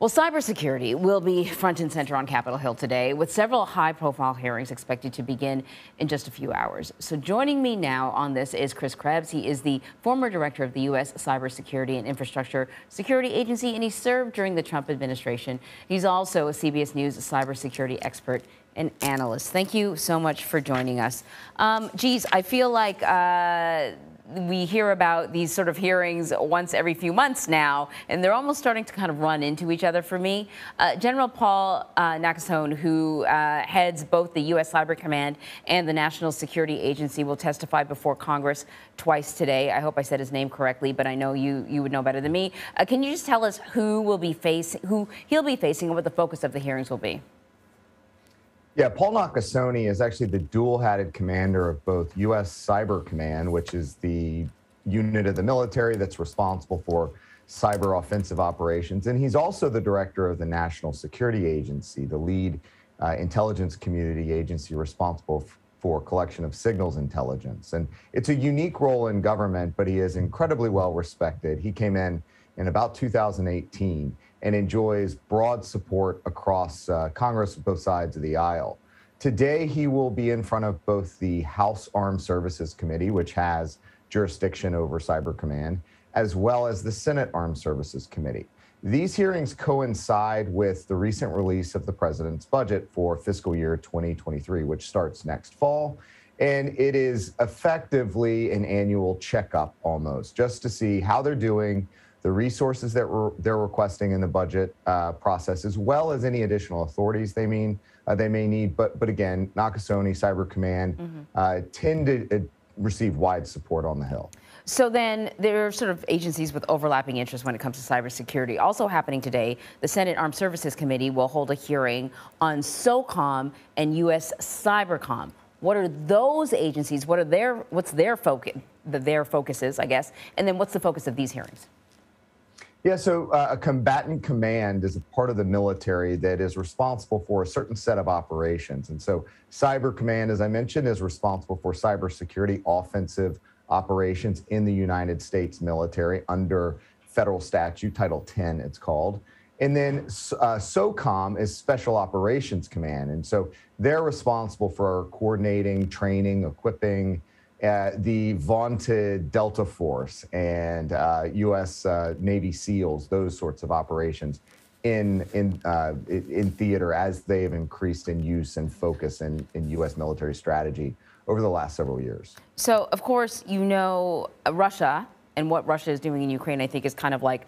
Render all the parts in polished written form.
Well, cybersecurity will be front and center on Capitol Hill today, with several high-profile hearings expected to begin in just a few hours. So joining me now on this is Chris Krebs. He is the former director of the U.S. Cybersecurity and Infrastructure Security Agency, and he served during the Trump administration. He's also a CBS News cybersecurity expert and analyst. Thank you so much for joining us. Geez, I feel like we hear about these sort of hearings once every few months now, and they're almost starting to kind of run into each other for me. General Paul Nakasoni, who heads both the U.S. Cyber Command and the National Security Agency, will testify before Congress twice today. I hope I said his name correctly, but I know you would know better than me. Can you just tell us who he'll be facing, and what the focus of the hearings will be? Yeah, Paul Nakasoni is actually the dual-hatted commander of both U.S. Cyber Command, which is the unit of the military that's responsible for cyber offensive operations. And he's also the director of the National Security Agency, the lead intelligence community agency responsible for collection of signals intelligence. And it's a unique role in government, but he is incredibly well respected. He came in about 2018 and enjoys broad support across Congress, both sides of the aisle. Today, he will be in front of both the House Armed Services Committee, which has jurisdiction over Cyber Command, as well as the Senate Armed Services Committee. These hearings coincide with the recent release of the president's budget for fiscal year 2023, which starts next fall. And it is effectively an annual checkup almost, just to see how they're doing, the resources that they're requesting in the budget process, as well as any additional authorities they may need. But again, Nakasoni, Cyber Command tend to receive wide support on the Hill. So then there are sort of agencies with overlapping interests when it comes to cybersecurity. Also happening today, the Senate Armed Services Committee will hold a hearing on SOCOM and U.S. Cybercom. What are those agencies? What's their focuses, I guess, and then what's the focus of these hearings? Yeah, so a combatant command is a part of the military that is responsible for a certain set of operations. And so Cyber Command, as I mentioned, is responsible for cybersecurity offensive operations in the United States military under federal statute, Title 10 it's called. And then SOCOM is Special Operations Command. And so they're responsible for coordinating, training, equipping, the vaunted Delta Force and U.S. Navy SEALs, those sorts of operations in theater as they have increased in use and focus in U.S. military strategy over the last several years. So, of course, you know Russia. And what Russia is doing in Ukraine, I think, is kind of like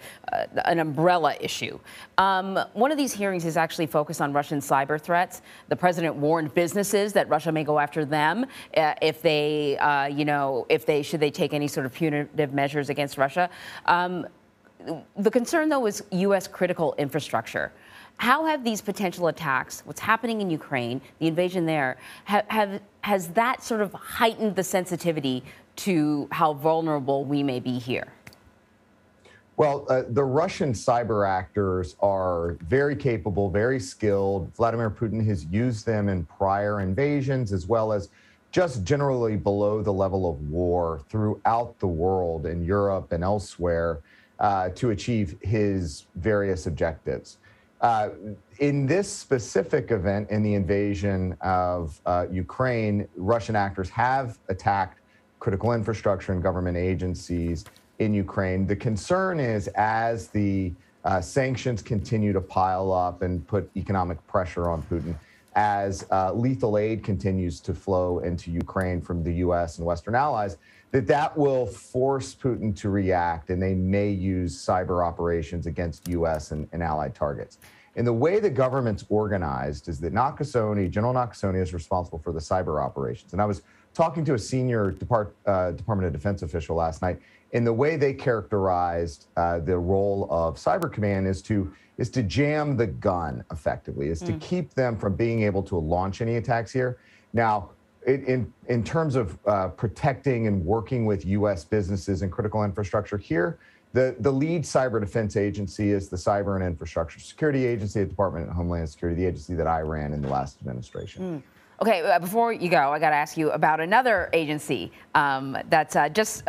an umbrella issue. One of these hearings is actually focused on Russian cyber threats. The president warned businesses that Russia may go after them if they should they take any sort of punitive measures against Russia. The concern, though, is U.S. critical infrastructure. How have these potential attacks, what's happening in Ukraine, the invasion there, has that sort of heightened the sensitivity to how vulnerable we may be here? Well, the Russian cyber actors are very capable, very skilled. Vladimir Putin has used them in prior invasions, as well as just generally below the level of war throughout the world, in Europe and elsewhere, to achieve his various objectives. In this specific event, in the invasion of Ukraine, Russian actors have attacked critical infrastructure and government agencies in Ukraine. The concern is, as the sanctions continue to pile up and put economic pressure on Putin, as lethal aid continues to flow into Ukraine from the U.S. and Western allies, that will force Putin to react, and they may use cyber operations against U.S. and allied targets. And the way the government's organized is that General Nakasoni is responsible for the cyber operations. And I was talking to a senior Department of Defense official last night, and the way they characterized the role of Cyber Command is to jam the gun, effectively, is to keep them from being able to launch any attacks here. Now, in terms of protecting and working with U.S. businesses and critical infrastructure here, the lead cyber defense agency is the Cyber and Infrastructure Security Agency, the Department of Homeland Security, the agency that I ran in the last administration. Okay, before you go, I got to ask you about another agency that's just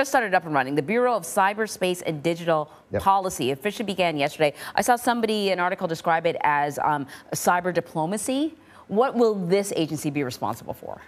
started up and running. The Bureau of Cyberspace and Digital Policy officially began yesterday. I saw an article describe it as cyber diplomacy. What will this agency be responsible for?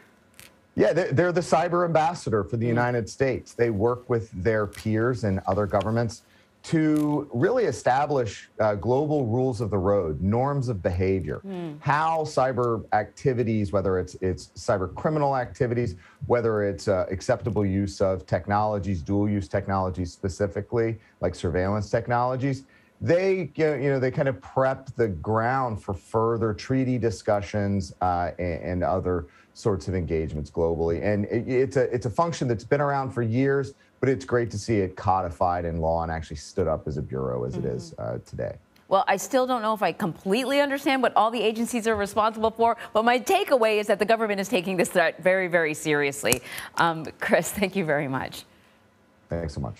Yeah, they're the cyber ambassador for the United States. They work with their peers and other governments to really establish global rules of the road, norms of behavior, how cyber activities, whether it's cyber criminal activities, whether it's acceptable use of technologies, dual use technologies specifically, like surveillance technologies, they kind of prep the ground for further treaty discussions and other sorts of engagements globally. And it's a function that's been around for years, but it's great to see it codified in law and actually stood up as a bureau as it is today. Well, I still don't know if I completely understand what all the agencies are responsible for, but my takeaway is that the government is taking this threat very, very seriously. Chris, thank you very much. Thanks so much.